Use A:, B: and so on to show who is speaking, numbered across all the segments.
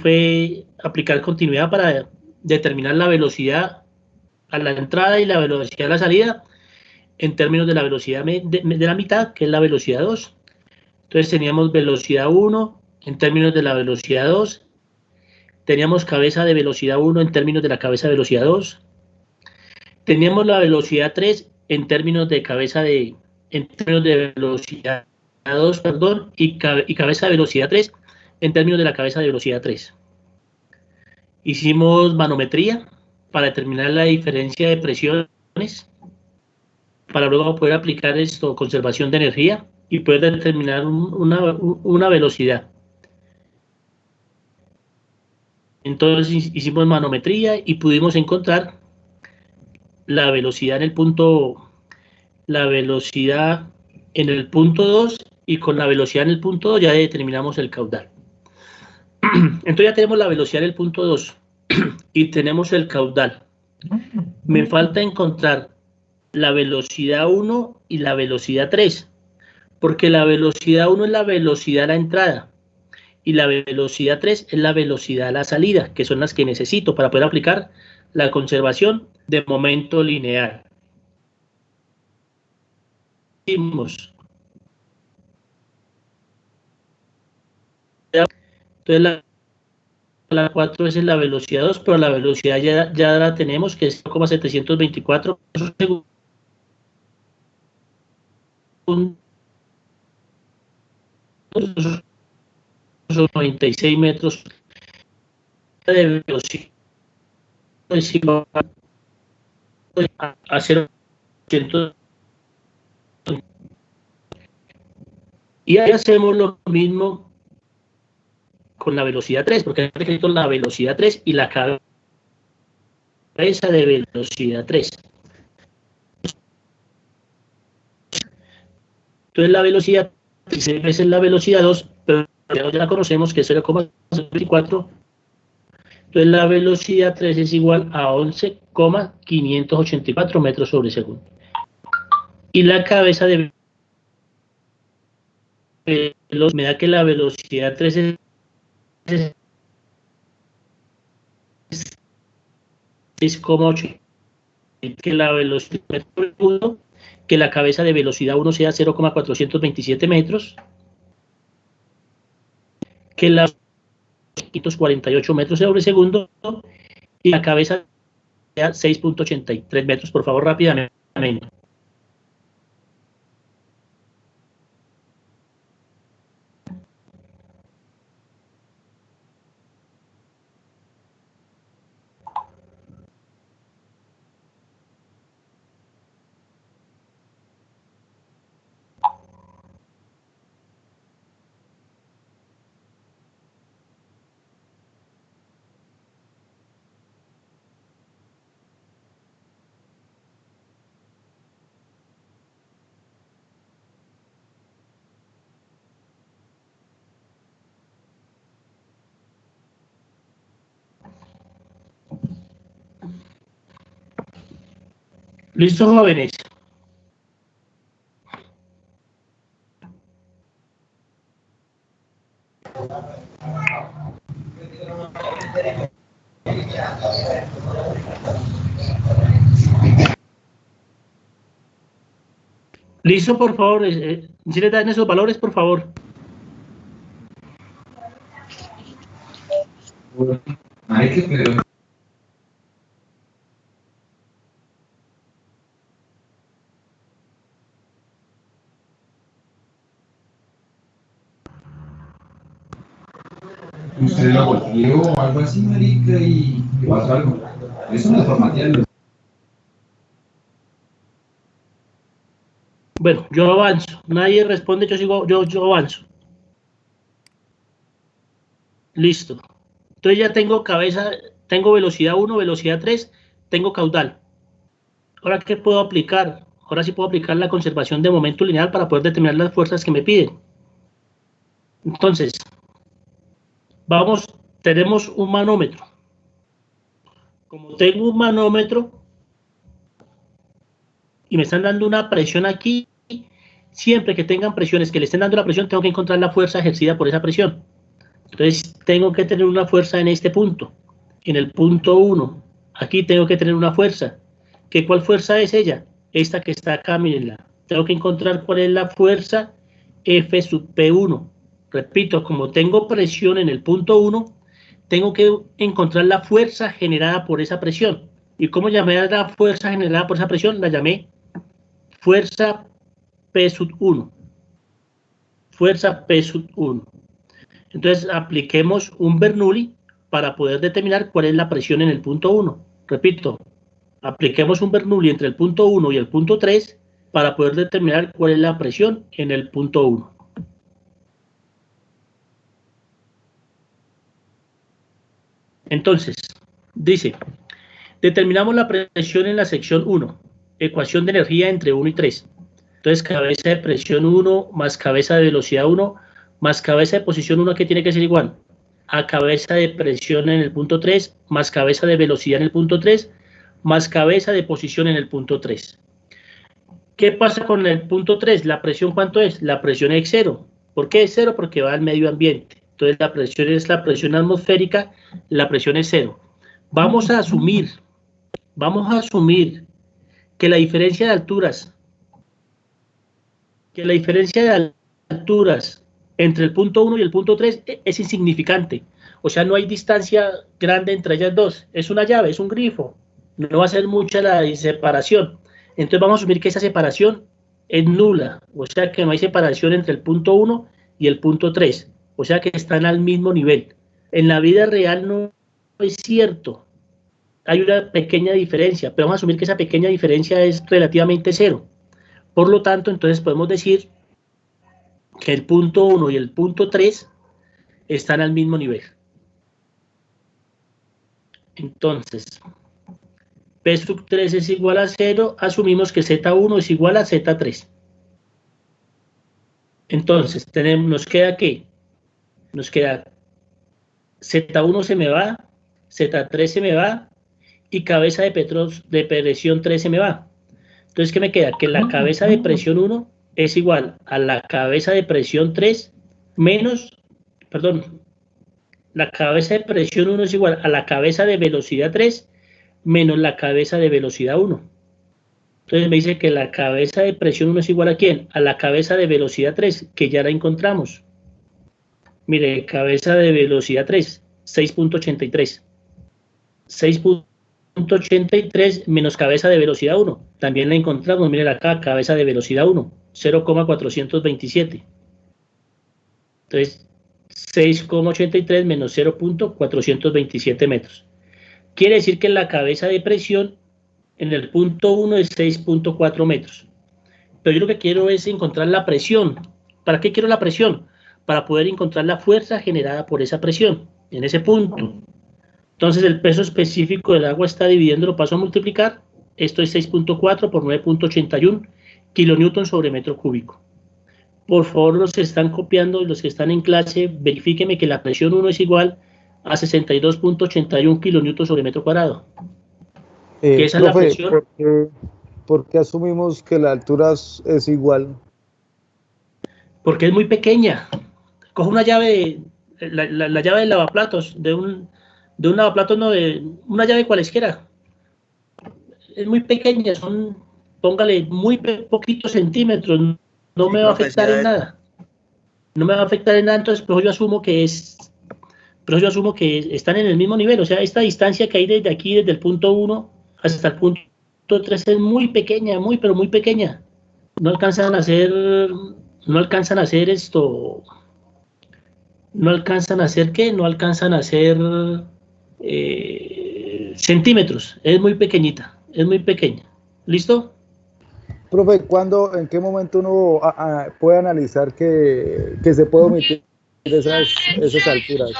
A: fue aplicar continuidad para determinar la velocidad a la entrada y la velocidad a la salida en términos de la velocidad de la mitad, que es la velocidad 2. Entonces teníamos velocidad 1 en términos de la velocidad 2, teníamos cabeza de velocidad 1 en términos de la cabeza de velocidad 2, teníamos la velocidad 3 en términos de cabeza de, en términos de velocidad 2, perdón, y cabeza de velocidad 3 en términos de la cabeza de velocidad 3. Hicimos manometría para determinar la diferencia de presiones, para luego poder aplicar esto, conservación de energía, y poder determinar una velocidad. Entonces hicimos manometría y pudimos encontrar la velocidad en el punto, la velocidad en el punto 2, y con la velocidad en el punto 2 ya determinamos el caudal. Entonces ya tenemos la velocidad en el punto 2 y tenemos el caudal. Me falta encontrar la velocidad 1 y la velocidad 3, porque la velocidad 1 es la velocidad a la entrada y la velocidad 3 es la velocidad a la salida, que son las que necesito para poder aplicar la conservación de momento lineal. Entonces la 4 es la velocidad 2, pero la velocidad ya la tenemos, que es 0,724 segundos. 96 metros de velocidad a 0. Y ahí hacemos lo mismo con la velocidad 3, porque necesito la velocidad 3 y la cabeza de velocidad 3. Entonces la velocidad 3 veces la velocidad 2, pero ya la conocemos, que es 0,24. Entonces la velocidad 3 es igual a 11,584 metros sobre segundo. Y la cabeza de velocidad me da que la velocidad 3 es 6,8, que la velocidad sobre segundo, que la cabeza de velocidad 1 sea 0,427 metros, que la 48 metros sobre segundo y la cabeza sea 6,83 metros. Por favor, rápidamente. ¿Listo, jóvenes? ¿Listo, por favor? Si les dan esos valores, por favor.
B: Hay que pero usted lo volteó o algo así, marica, y pasó algo. Eso no es formatearlo.
A: Bueno, yo avanzo. Nadie responde, yo avanzo. Listo. Entonces ya tengo cabeza, tengo velocidad 1, velocidad 3, tengo caudal. Ahora, ¿qué puedo aplicar? Ahora sí puedo aplicar la conservación de momento lineal para poder determinar las fuerzas que me piden. Entonces, tenemos un manómetro. Como tengo un manómetro y me están dando una presión aquí, siempre que tengan presiones que le estén dando la presión, tengo que encontrar la fuerza ejercida por esa presión. Entonces, tengo que tener una fuerza en este punto, en el punto 1. Aquí tengo que tener una fuerza. ¿Cuál fuerza es ella? Esta que está acá, mírenla. Tengo que encontrar cuál es la fuerza F sub P1. Repito, como tengo presión en el punto 1, tengo que encontrar la fuerza generada por esa presión. ¿Y cómo llamé a la fuerza generada por esa presión? La llamé fuerza P sub 1. Fuerza P sub 1. Entonces, apliquemos un Bernoulli para poder determinar cuál es la presión en el punto 1. Repito, apliquemos un Bernoulli entre el punto 1 y el punto 3 para poder determinar cuál es la presión en el punto 1. Entonces, dice, determinamos la presión en la sección 1, ecuación de energía entre 1 y 3. Entonces, cabeza de presión 1 más cabeza de velocidad 1 más cabeza de posición 1, que tiene que ser igual a cabeza de presión en el punto 3 más cabeza de velocidad en el punto 3 más cabeza de posición en el punto 3. ¿Qué pasa con el punto 3? ¿La presión cuánto es? La presión es 0. ¿Por qué es 0? Porque va al medio ambiente. Entonces la presión es la presión atmosférica, la presión es 0. Vamos a asumir que la diferencia de alturas, entre el punto 1 y el punto 3 es insignificante. O sea, no hay distancia grande entre ellas dos. Es una llave, es un grifo. No va a ser mucha la separación. Entonces vamos a asumir que esa separación es nula. O sea, que no hay separación entre el punto 1 y el punto 3. O sea, que están al mismo nivel. En la vida real no es cierto. Hay una pequeña diferencia, pero vamos a asumir que esa pequeña diferencia es relativamente 0. Por lo tanto, entonces podemos decir que el punto 1 y el punto 3 están al mismo nivel. Entonces, P sub 3 es igual a 0, asumimos que Z1 es igual a Z3. Entonces, nos queda ¿qué? Nos queda Z1 se me va, Z3 se me va, y cabeza de presión 3 se me va. Entonces, ¿qué me queda? Que la cabeza de presión 1 es igual a la cabeza de presión 3 menos, perdón, la cabeza de presión 1 es igual a la cabeza de velocidad 3 menos la cabeza de velocidad 1. Entonces me dice que la cabeza de presión 1 es igual a ¿quién? A la cabeza de velocidad 3, que ya la encontramos. Mire, cabeza de velocidad 3, 6.83. 6.83 menos cabeza de velocidad 1. También la encontramos, miren acá, cabeza de velocidad 1, 0,427. Entonces, 6,83 menos 0.427 metros. Quiere decir que la cabeza de presión en el punto 1 es 6.4 metros. Pero yo lo que quiero es encontrar la presión. ¿Para qué quiero la presión? Para poder encontrar la fuerza generada por esa presión en ese punto. Entonces el peso específico del agua está dividiendo, lo paso a multiplicar. Esto es 6.4 por 9.81 kilonewton sobre metro cúbico. Por favor, los que están copiando y los que están en clase, verifíquenme que la presión 1 es igual a 62.81 kilonewton sobre metro cuadrado. ¿Qué es la presión?
C: ¿Por qué asumimos que la altura es igual?
A: Porque es muy pequeña. Coge una llave, la llave de lavaplatos, de un lavaplatos, no, de una llave cualesquiera. Es muy pequeña, póngale muy poquitos centímetros, no me va a afectar en nada. No me va a afectar en nada, entonces pero yo asumo que están en el mismo nivel. O sea, esta distancia que hay desde aquí, desde el punto 1 hasta el punto 3 es muy pequeña, pero muy pequeña. No alcanzan a hacer centímetros. Es muy pequeñita, es muy pequeña. ¿Listo?
C: Profe, ¿en qué momento uno puede analizar que se puede omitir esas alturas?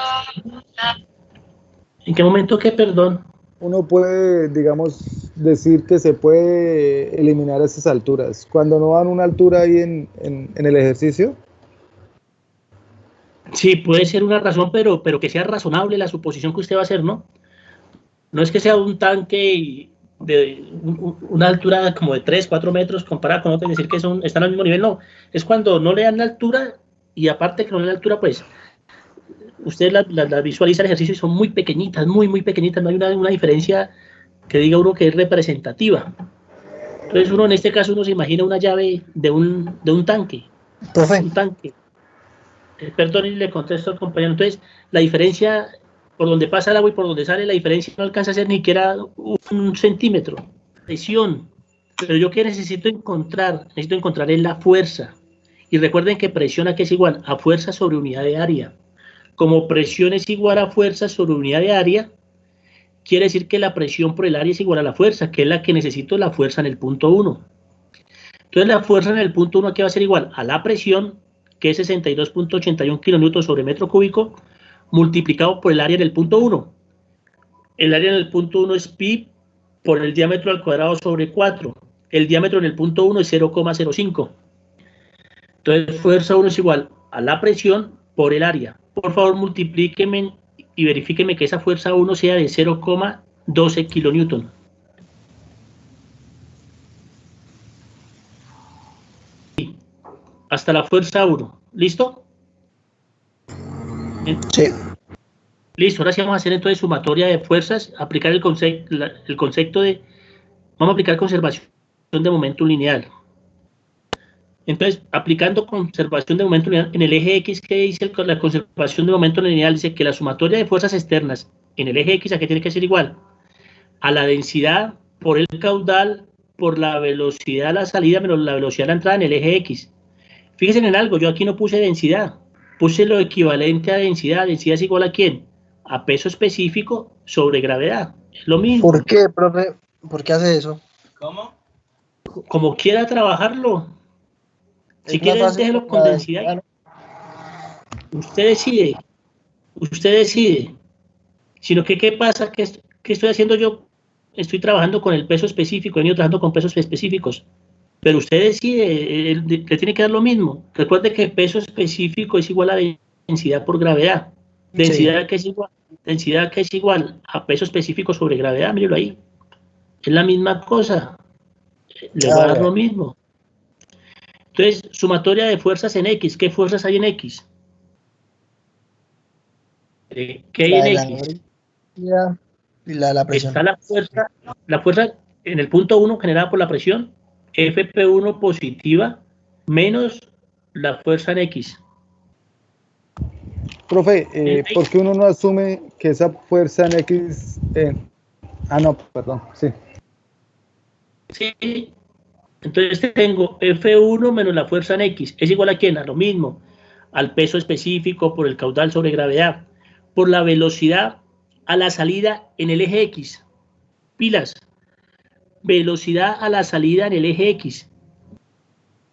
A: ¿En qué momento qué, perdón?
C: Uno puede, digamos, decir que se puede eliminar esas alturas. Cuando no dan una altura ahí en el ejercicio.
A: Sí, puede ser una razón, pero que sea razonable la suposición que usted va a hacer, ¿no? No es que sea un tanque de una altura como de 3, 4 metros comparado con otro y decir que están al mismo nivel, no. Es cuando no le dan la altura, y aparte que no le dan la altura, pues ustedes la visualizan el ejercicio y son muy pequeñitas, muy pequeñitas, no hay una diferencia que diga uno que es representativa. Entonces uno en este caso uno se imagina una llave de un tanque.
D: Profe.
A: Un tanque. Perdón, y le contesto al compañero. Entonces la diferencia por donde pasa el agua y por donde sale, la diferencia no alcanza a ser ni siquiera 1 centímetro. Presión. Pero yo que necesito encontrar es la fuerza. Y recuerden que presión aquí es igual a fuerza sobre unidad de área. Como presión es igual a fuerza sobre unidad de área, quiere decir que la presión por el área es igual a la fuerza, que es la que necesito, la fuerza en el punto 1. Entonces la fuerza en el punto 1 aquí va a ser igual a la presión, que es 62.81 kilonewtons sobre metro cúbico, multiplicado por el área en el punto 1. El área en el punto 1 es pi por el diámetro al cuadrado sobre 4. El diámetro en el punto 1 es 0,05. Entonces fuerza 1 es igual a la presión por el área. Por favor, multiplíquenme y verifíquenme que esa fuerza 1 sea de 0,12 kilonewton. Hasta la fuerza 1. ¿Listo?
D: Sí.
A: Listo, ahora sí vamos a hacer entonces sumatoria de fuerzas, aplicar el concepto de, vamos a aplicar conservación de momento lineal. Entonces, aplicando conservación de momento lineal en el eje X, ¿qué dice la conservación de momento lineal? Dice que la sumatoria de fuerzas externas en el eje X, ¿a qué tiene que ser igual? A la densidad por el caudal por la velocidad a la salida menos la velocidad a la entrada en el eje X. Fíjense en algo, yo aquí no puse densidad, puse lo equivalente a densidad. ¿Densidad es igual a quién? A peso específico sobre gravedad. Es lo mismo.
D: ¿Por qué, profe? ¿Por qué hace eso?
B: ¿Cómo?
A: Como quiera trabajarlo. Si quiere, déjelo con densidad. Usted decide. Usted decide. Sino que, ¿qué pasa? ¿Qué estoy haciendo yo? Estoy trabajando con el peso específico, he venido trabajando con pesos específicos. Pero usted decide, le tiene que dar lo mismo. Recuerde que peso específico es igual a densidad por gravedad. Densidad, sí. Densidad que es igual a peso específico sobre gravedad, míralo ahí. Es la misma cosa. Le va a dar lo mismo. Entonces, sumatoria de fuerzas en X. ¿Qué fuerzas hay en X? ¿Qué hay en X?
D: La presión.
A: Está la fuerza en el punto 1 generada por la presión, FP1 positiva, menos la fuerza en X.
C: Profe, ¿por qué uno no asume que esa fuerza en X... no, perdón, sí.
A: Sí, entonces tengo F1 menos la fuerza en X. ¿Es igual a quién? A lo mismo, al peso específico por el caudal sobre gravedad, por la velocidad a la salida en el eje X. Pilas. Velocidad a la salida en el eje X.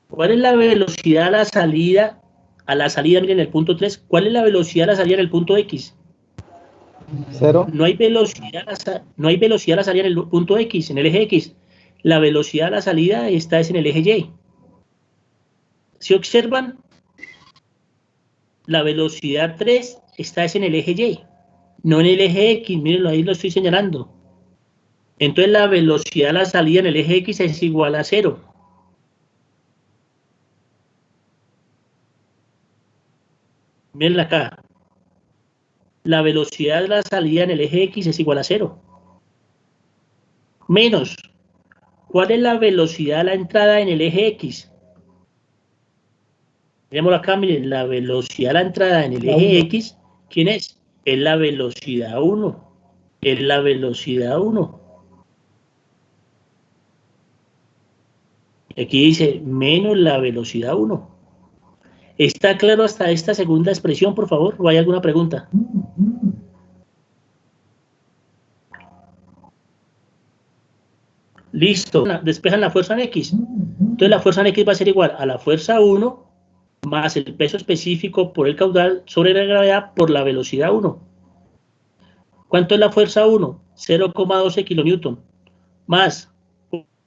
A: ¿Cuál es la velocidad a la salida? Miren, en el punto 3. ¿Cuál es la velocidad a la salida en el punto X?
C: 0.
A: No hay velocidad a la salida en el punto X, en el eje X. La velocidad a la salida está en el eje Y. Si observan, la velocidad 3 está en el eje Y, no en el eje X. Mírenlo, ahí lo estoy señalando. Entonces la velocidad a la salida en el eje X es igual a 0. Miren acá. La velocidad de la salida en el eje X es igual a 0. Menos. ¿Cuál es la velocidad de la entrada en el eje X? Miremoslo acá, miren, la velocidad de la entrada en el eje X, ¿quién es? Es la velocidad 1. Es la velocidad 1. Aquí dice menos la velocidad 1. ¿Está claro hasta esta segunda expresión, por favor? ¿O hay alguna pregunta? Listo. Despejan la fuerza en X. Entonces la fuerza en X va a ser igual a la fuerza 1 más el peso específico por el caudal sobre la gravedad por la velocidad 1. ¿Cuánto es la fuerza 1? 0,12 kilonewton. Más,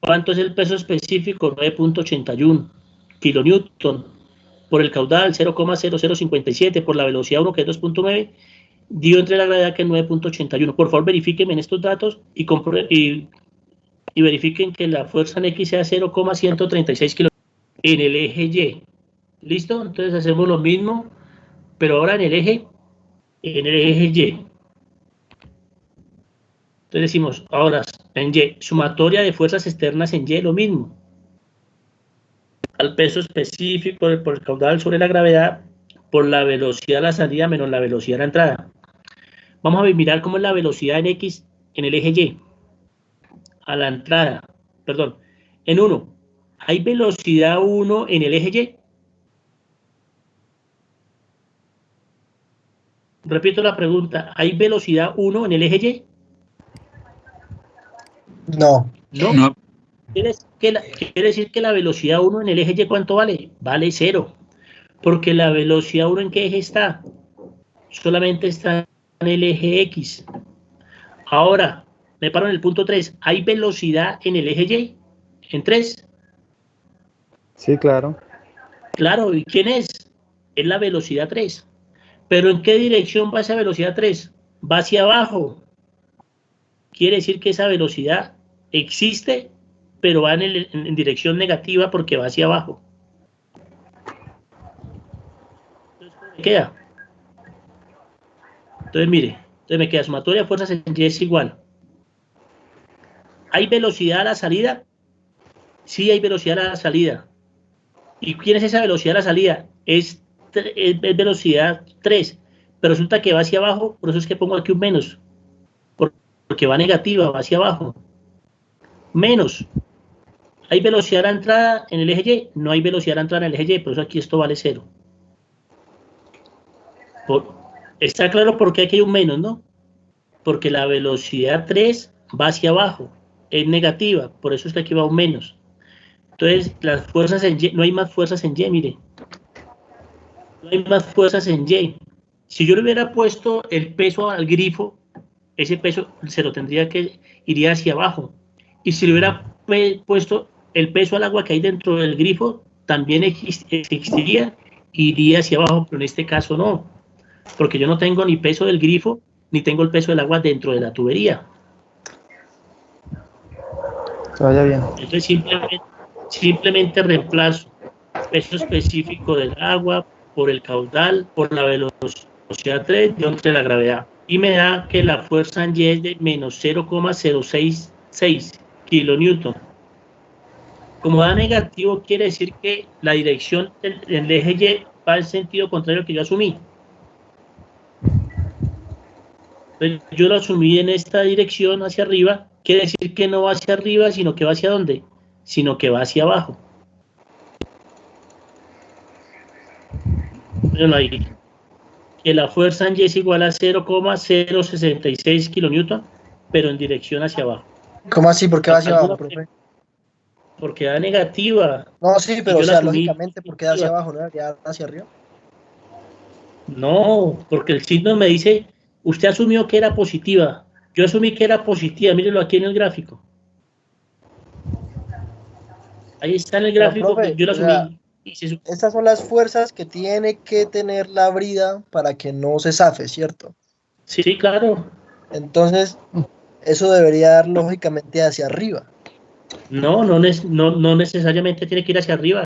A: ¿cuánto es el peso específico? 9.81 kilonewton. Por el caudal 0,0057, por la velocidad 1 que es 2.9, dio entre la gravedad que es 9.81. Por favor, verifíquenme en estos datos y verifiquen que la fuerza en X sea 0,136 kg en el eje Y. ¿Listo? Entonces hacemos lo mismo, pero ahora en el eje en el eje Y. Entonces decimos, ahora en Y, sumatoria de fuerzas externas en Y, lo mismo. Al peso específico por el caudal sobre la gravedad, por la velocidad de la salida menos la velocidad de la entrada. Vamos a mirar cómo es la velocidad en X en el eje Y. A la entrada, perdón, en 1. ¿Hay velocidad 1 en el eje Y? Repito la pregunta, ¿hay velocidad 1 en el eje Y?
D: No.
A: No.
E: No,
A: Quiere decir que la velocidad 1 en el eje Y, ¿cuánto vale? Vale 0. Porque la velocidad 1 ¿en qué eje está? Solamente está en el eje X. Ahora, me paro en el punto 3. ¿Hay velocidad en el eje Y? ¿En 3?
C: Sí, claro.
A: Claro, ¿y quién es? Es la velocidad 3. ¿Pero en qué dirección va esa velocidad 3? Va hacia abajo. Quiere decir que esa velocidad existe, pero va en dirección negativa porque va hacia abajo. Entonces, ¿cómo me queda? Entonces, mire, me queda sumatoria de fuerzas en Y es igual. ¿Hay velocidad a la salida? Sí, hay velocidad a la salida. ¿Y quién es esa velocidad a la salida? Es velocidad 3, pero resulta que va hacia abajo, por eso es que pongo aquí un menos, porque va negativa, va hacia abajo. Menos. ¿Hay velocidad a la entrada en el eje Y? No hay velocidad a la entrada en el eje Y, por eso aquí esto vale 0. Está claro por qué aquí hay un menos, ¿no? Porque la velocidad 3 va hacia abajo, es negativa, por eso es que aquí va un menos. Entonces, las fuerzas en Y, no hay más fuerzas en Y, mire. No hay más fuerzas en Y. Si yo le hubiera puesto el peso al grifo, ese peso se lo tendría que iría hacia abajo. Y si le hubiera puesto el peso al agua que hay dentro del grifo, también existiría, iría hacia abajo, pero en este caso no, porque yo no tengo ni peso del grifo, ni tengo el peso del agua dentro de la tubería.
C: Que vaya bien.
A: Entonces simplemente reemplazo peso específico del agua por el caudal, por la velocidad 3 de la gravedad. Y me da que la fuerza en Y es de menos 0,066 kilonewton. Como da negativo, quiere decir que la dirección del eje Y va en sentido contrario al que yo asumí. Entonces, yo lo asumí en esta dirección hacia arriba, quiere decir que no va hacia arriba, sino que va hacia ¿dónde? Sino que va hacia abajo. Bueno, ahí. Que la fuerza en Y es igual a 0,066 kilonewton, pero en dirección hacia abajo.
D: ¿Cómo así? ¿Por qué va hacia abajo, profe?
A: Porque da negativa.
D: No, sí, pero
A: yo
D: o
A: la
D: sea,
A: asumí
D: lógicamente, ¿por qué da hacia abajo? ¿No debería dar hacia arriba?
A: No, porque el signo me dice, usted asumió que era positiva. Yo asumí que era positiva, mírenlo aquí en el gráfico. Ahí está en el
D: Pero,
A: gráfico,
D: profe,
A: yo lo
D: o sea,
A: asumí.
D: estas son las fuerzas que tiene que tener la brida para que no se zafe, ¿cierto?
A: Sí, sí, claro.
D: Entonces, eso debería dar lógicamente hacia arriba.
A: No necesariamente tiene que ir hacia arriba.